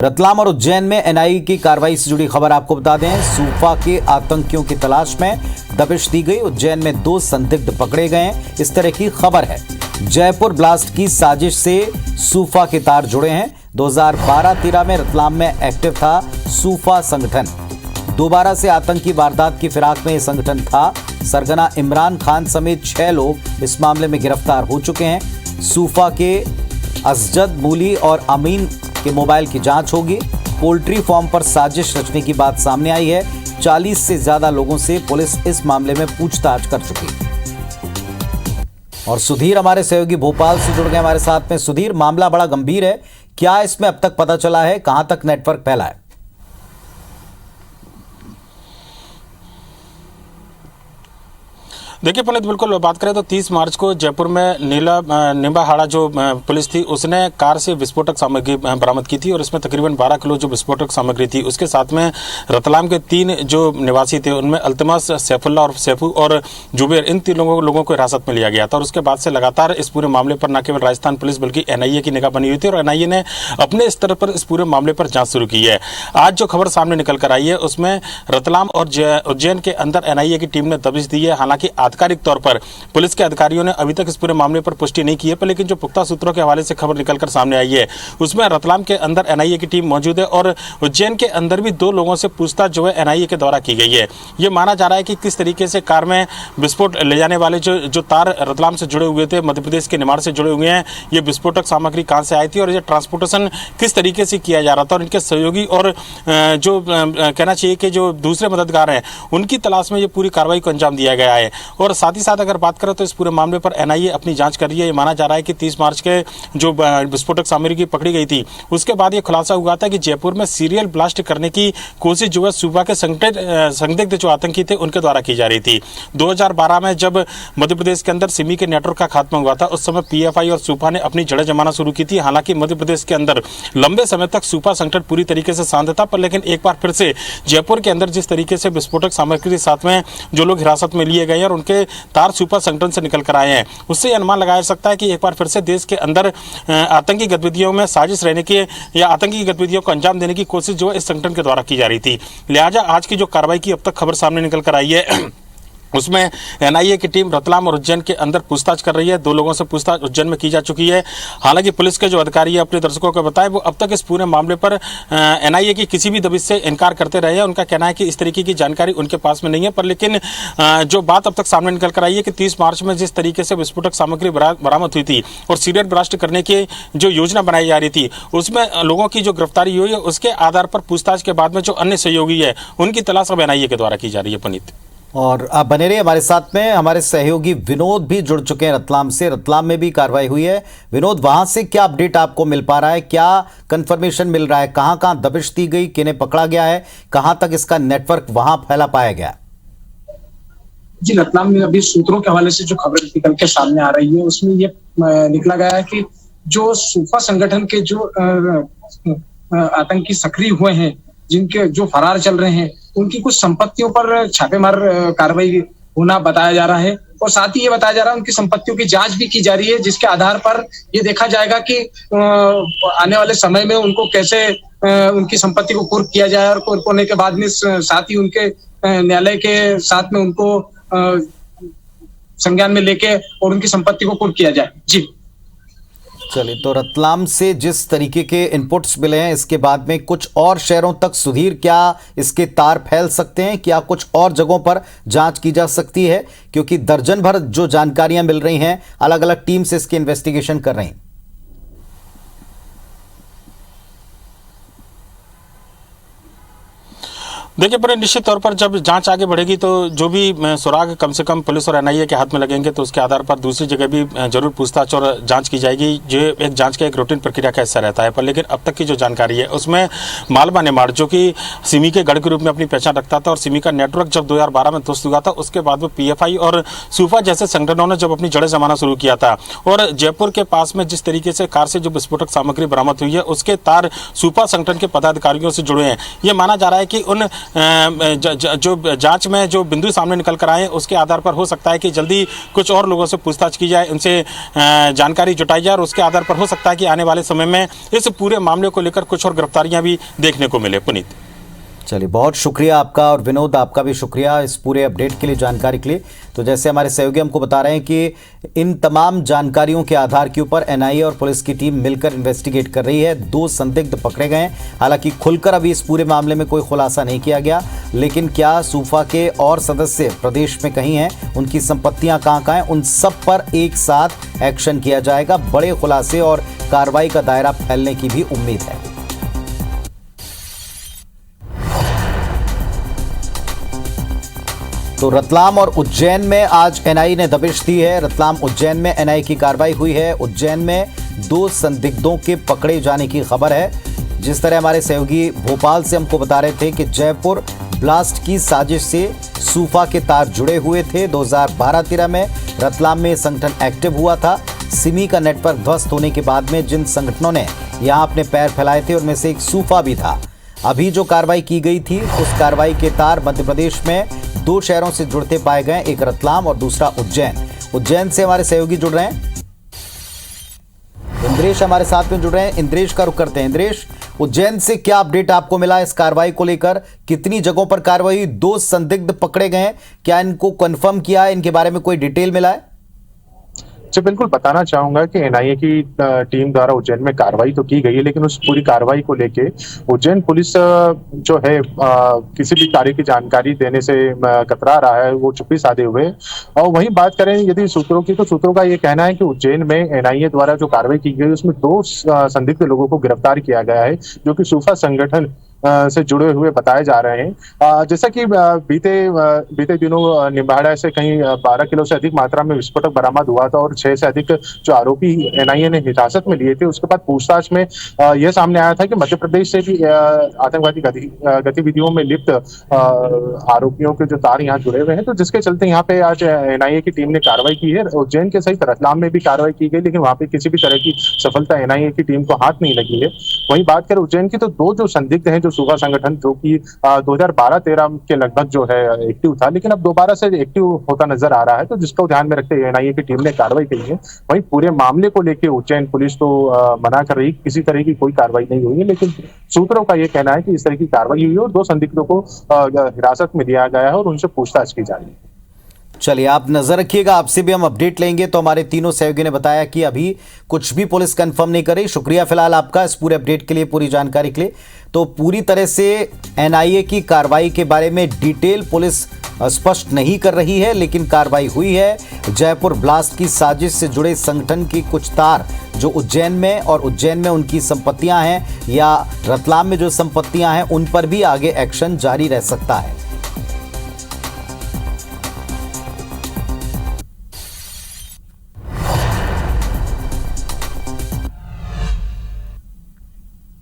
रतलाम और उज्जैन में एनआईए की कार्रवाई से जुड़ी खबर आपको बता दें। सूफा के आतंकियों की तलाश में दबिश दी गई। उज्जैन में 2 संदिग्ध पकड़े गए हैं, इस तरह की खबर है। जयपुर ब्लास्ट की साजिश से सूफा के तार जुड़े हैं। 2012-13 में रतलाम में एक्टिव था सूफा संगठन। दोबारा से आतंकी वारदात की फिराक में यह संगठन था। सरगना इमरान खान समेत 6 लोग इस मामले में गिरफ्तार हो चुके हैं। सूफा के असजद मूली और अमीन के मोबाइल की जांच होगी। पोल्ट्री फार्म पर साजिश रचने की बात सामने आई है। 40 से ज्यादा लोगों से पुलिस इस मामले में पूछताछ कर चुकी है। और सुधीर हमारे सहयोगी भोपाल से जुड़ गए हमारे साथ में। सुधीर, मामला बड़ा गंभीर है, क्या इसमें अब तक पता चला है, कहां तक नेटवर्क फैला है? देखिए पुनीत, बिल्कुल बात करें तो 30 मार्च को जयपुर में निम्बाहाड़ा जो पुलिस थी उसने कार से विस्फोटक सामग्री बरामद की थी और इसमें तकरीबन 12 किलो जो विस्फोटक सामग्री थी। उसके साथ में रतलाम के 3 जो निवासी थे उनमें अल्तमस, सैफुल्ला और सैफू और जुबेर, इन 3 लोगों को हिरासत में लिया गया था। और उसके बाद से लगातार इस पूरे मामले पर न केवल राजस्थान पुलिस बल्कि एनआईए की निगाह बनी हुई थी और एनआईए ने अपने स्तर पर इस पूरे मामले पर जांच शुरू की है। आज जो खबर सामने निकल कर आई है उसमें रतलाम और उज्जैन के अंदर एनआईए की टीम ने दबिश दी है। हालांकि आधिकारिक तौर पर पुलिस के अधिकारियों ने अभी तक इस पूरे मामले पर पुष्टि नहीं की है, पर लेकिन जो पुख्ता सूत्रों के हवाले से खबर निकलकर सामने आई है उसमें रतलाम के अंदर एनआईए की टीम मौजूद है और उज्जैन के अंदर भी 2 लोगों से पूछताछ जो है एनआईए के द्वारा की गई है। यह माना जा रहा है कि किस तरीके से कार में विस्फोट ले जाने वाले जो तार रतलाम से जुड़े हुए थे, मध्य प्रदेश के निमाड़ से जुड़े हुए हैं, ये विस्फोटक सामग्री कहां से आई थी और ये ट्रांसपोर्टेशन किस तरीके से किया जा रहा था और इनके सहयोगी और जो कहना चाहिए कि जो दूसरे मददगार हैं उनकी तलाश में ये पूरी कार्रवाई को अंजाम दिया गया है। और साथ ही साथ अगर बात करें तो इस पूरे मामले पर एनआईए अपनी जांच कर रही है। ये माना जा रहा है कि 30 मार्च के जो विस्फोटक सामग्री पकड़ी गई थी उसके बाद ये खुलासा हुआ था कि जयपुर में सीरियल ब्लास्ट करने की कोशिश जो है सूबा के संदिग्ध जो आतंकी थे उनके द्वारा की जा रही थी। 2012 में जब मध्य प्रदेश के अंदर सिमी के नेटवर्क का खात्मा हुआ था उस समय पीएफआई और सूपा ने अपनी जड़ें जमाना शुरू की थी। हालांकि मध्य प्रदेश के अंदर लंबे समय तक सूपा संगठन पूरी तरीके से शांत था, पर लेकिन एक बार फिर से जयपुर के अंदर जिस तरीके से विस्फोटक सामग्री के साथ में जो लोग हिरासत में लिए गए और उनके तार सूपा संगठन से निकल कर आए हैं, उससे अनुमान लगाया जा सकता है कि एक बार फिर से देश के अंदर आतंकी गतिविधियों में साजिश रहने की या आतंकी गतिविधियों को अंजाम देने की कोशिश जो है इस संगठन के द्वारा की जा रही थी। लिहाजा आज की जो कार्रवाई की अब तक खबर सामने निकल कर आई है उसमें एनआईए की टीम रतलाम और उज्जैन के अंदर पूछताछ कर रही है। 2 लोगों से पूछताछ उज्जैन में की जा चुकी है। हालांकि पुलिस के जो अधिकारी है अपने दर्शकों को बताएं वो अब तक इस पूरे मामले पर एनआईए की किसी भी दबिश से इनकार करते रहे हैं। उनका कहना है कि इस तरीके की जानकारी उनके पास में नहीं है, पर लेकिन जो बात अब तक सामने निकल कर आई है कि 30 मार्च में जिस तरीके से विस्फोटक सामग्री बरामद हुई थी और सीरियल ब्लास्ट करने की जो योजना बनाई जा रही थी उसमें लोगों की जो गिरफ्तारी हुई है उसके आधार पर पूछताछ के बाद में जो अन्य सहयोगी है उनकी तलाश अब एनआईए के द्वारा की जा रही है। पुनीत, और आप बने रहिए हमारे साथ में। हमारे सहयोगी विनोद भी जुड़ चुके हैं रतलाम से। रतलाम में भी कार्रवाई हुई है। विनोद, वहां से क्या अपडेट आपको मिल पा रहा है, क्या कंफर्मेशन मिल रहा है, कहां कहां दबिश दी गई, किन्हें पकड़ा गया है, कहां तक इसका नेटवर्क वहां फैला पाया गया? जी, रतलाम में अभी सूत्रों के हवाले से जो खबर निकल के सामने आ रही है उसमें ये निकला गया है कि जो सूफा संगठन के जो आतंकी सक्रिय हुए हैं, जिनके जो फरार चल रहे हैं, उनकी कुछ संपत्तियों पर छापेमार कार्रवाई होना बताया जा रहा है और साथ ही ये बताया जा रहा है उनकी संपत्तियों की जांच भी की जा रही है, जिसके आधार पर ये देखा जाएगा कि आने वाले समय में उनको कैसे उनकी संपत्ति को कुर्क किया जाए और कुर्क होने के बाद में साथ ही उनके न्यायालय के साथ में उनको संज्ञान में लेके और उनकी संपत्ति को कुर्क किया जाए। जी चलिए, तो रतलाम से जिस तरीके के इनपुट्स मिले हैं इसके बाद में कुछ और शहरों तक सुधीर क्या इसके तार फैल सकते हैं, क्या कुछ और जगहों पर जांच की जा सकती है? क्योंकि दर्जन भर जो जानकारियां मिल रही हैं, अलग अलग टीम से इसकी इन्वेस्टिगेशन कर रही हैं। देखिए पर निश्चित तौर पर जब जांच आगे बढ़ेगी तो जो भी सुराग कम से कम पुलिस और एनआईए के हाथ में लगेंगे तो उसके आधार पर दूसरी जगह भी जरूर पूछताछ और जांच की जाएगी। जो एक जांच का एक रूटीन प्रक्रिया का हिस्सा रहता है, पर लेकिन अब तक की जो जानकारी है उसमें मालवा निमाड़ जो कि सिमी के गढ़ के रूप में अपनी पहचान रखता था और सिमी का नेटवर्क जब 2012 में ध्वस्त हुआ था उसके बाद में पीएफआई और सूफा जैसे संगठनों ने जब अपनी जड़ें जमाना शुरू किया था और जयपुर के पास में जिस तरीके से कार से जो विस्फोटक सामग्री बरामद हुई है उसके तार सूफा संगठन के पदाधिकारियों से जुड़े हैं। ये माना जा रहा है कि उन जो जांच में जो बिंदु सामने निकल कर आए उसके आधार पर हो सकता है कि जल्दी कुछ और लोगों से पूछताछ की जाए, उनसे जानकारी जुटाई जाए और उसके आधार पर हो सकता है कि आने वाले समय में इस पूरे मामले को लेकर कुछ और गिरफ्तारियां भी देखने को मिले। पुनीत, चलिए, बहुत शुक्रिया आपका, और विनोद आपका भी शुक्रिया इस पूरे अपडेट के लिए, जानकारी के लिए। तो जैसे हमारे सहयोगी हमको बता रहे हैं कि इन तमाम जानकारियों के आधार के ऊपर एनआईए और पुलिस की टीम मिलकर इन्वेस्टिगेट कर रही है। 2 संदिग्ध पकड़े गए हैं। हालांकि खुलकर अभी इस पूरे मामले में कोई खुलासा नहीं किया गया, लेकिन क्या सूफा के और सदस्य प्रदेश में कहीं हैं, उनकी संपत्तियां कहां हैं, उन सब पर एक साथ एक्शन किया जाएगा। बड़े खुलासे और कार्रवाई का दायरा फैलने की भी उम्मीद है। तो रतलाम और उज्जैन में आज एनआईए ने दबिश दी है। रतलाम उज्जैन में एनआईए की कार्रवाई हुई है। उज्जैन में 2 संदिग्धों के पकड़े जाने की खबर है। जिस तरह हमारे सहयोगी भोपाल से हमको बता रहे थे कि जयपुर ब्लास्ट की साजिश से सूफा के तार जुड़े हुए थे। 2012-13 में रतलाम में संगठन एक्टिव हुआ था। सिमी का नेटवर्क ध्वस्त होने के बाद में जिन संगठनों ने यहां अपने पैर फैलाए थे उनमें से एक सूफा भी था। अभी जो कार्रवाई की गई थी उस कार्रवाई के तार मध्य प्रदेश में 2 शहरों से जुड़ते पाए गए, एक रतलाम और दूसरा उज्जैन। उज्जैन से हमारे सहयोगी जुड़ रहे हैं, इंद्रेश हमारे साथ में जुड़ रहे हैं। इंद्रेश का रुख करते हैं। इंद्रेश, उज्जैन से क्या अपडेट आपको मिला इस कार्रवाई को लेकर? कितनी जगहों पर कार्रवाई? 2 संदिग्ध पकड़े गए हैं, क्या इनको कंफर्म किया है? इनके बारे में कोई डिटेल मिला है? जी बिल्कुल, बताना चाहूंगा कि एनआईए की टीम द्वारा उज्जैन में कार्रवाई तो की गई है, लेकिन उस पूरी कार्रवाई को लेके उज्जैन पुलिस जो है किसी भी कार्य की जानकारी देने से कतरा रहा है, वो चुप्पी साधे हुए। और वहीं बात करें यदि सूत्रों की, तो सूत्रों का ये कहना है कि उज्जैन में एनआईए द्वारा जो कार्रवाई की गई उसमें 2 संदिग्ध लोगों को गिरफ्तार किया गया है, जो कि सूफा संगठन से जुड़े हुए बताए जा रहे हैं। जैसा कि बीते दिनों निम्बाड़ा से कहीं 12 किलो से अधिक मात्रा में विस्फोटक बरामद हुआ था और 6 से अधिक जो आरोपी एनआईए ने हिरासत में लिए थे, उसके बाद पूछताछ में यह सामने आया था कि मध्य प्रदेश से भी आतंकवादी गतिविधियों में लिप्त आरोपियों के जो तार यहाँ जुड़े हुए हैं, तो जिसके चलते यहाँ पे आज एनआईए की टीम ने कार्रवाई की है। उज्जैन के सहित रतलाम में भी कार्रवाई की गई, लेकिन वहां पे किसी भी तरह की सफलता एनआईए की टीम को हाथ नहीं लगी है। वहीं बात करें उज्जैन की, तो 2 जो संदिग्ध हैं, जो सूफा संगठन जो कि 2012-13 के लगभग जो है एक्टिव था, लेकिन अब दोबारा से एक्टिव होता नजर आ रहा है, तो जिसको ध्यान में रखते हुए एनआईए की टीम ने कार्रवाई की है। वहीं पूरे मामले को लेकर उज्जैन पुलिस तो मना कर रही, किसी तरह की कोई कार्रवाई नहीं हुई है, लेकिन सूत्रों का यह कहना है कि इस तरह की कार्रवाई हुई है और 2 संदिग्धों को हिरासत में लिया गया है और उनसे पूछताछ की जा रही है। चलिए, आप नजर रखिएगा, आपसे भी हम अपडेट लेंगे। तो हमारे तीनों सहयोगी ने बताया कि अभी कुछ भी पुलिस कंफर्म नहीं कर रही। शुक्रिया फिलहाल आपका इस पूरे अपडेट के लिए, पूरी जानकारी के लिए। तो पूरी तरह से एनआईए की कार्रवाई के बारे में डिटेल पुलिस स्पष्ट नहीं कर रही है, लेकिन कार्रवाई हुई है। जयपुर ब्लास्ट की साजिश से जुड़े संगठन की कुछ तार जो उज्जैन में और उज्जैन में उनकी संपत्तियां हैं या रतलाम में जो संपत्तियां हैं, उन पर भी आगे एक्शन जारी रह सकता है।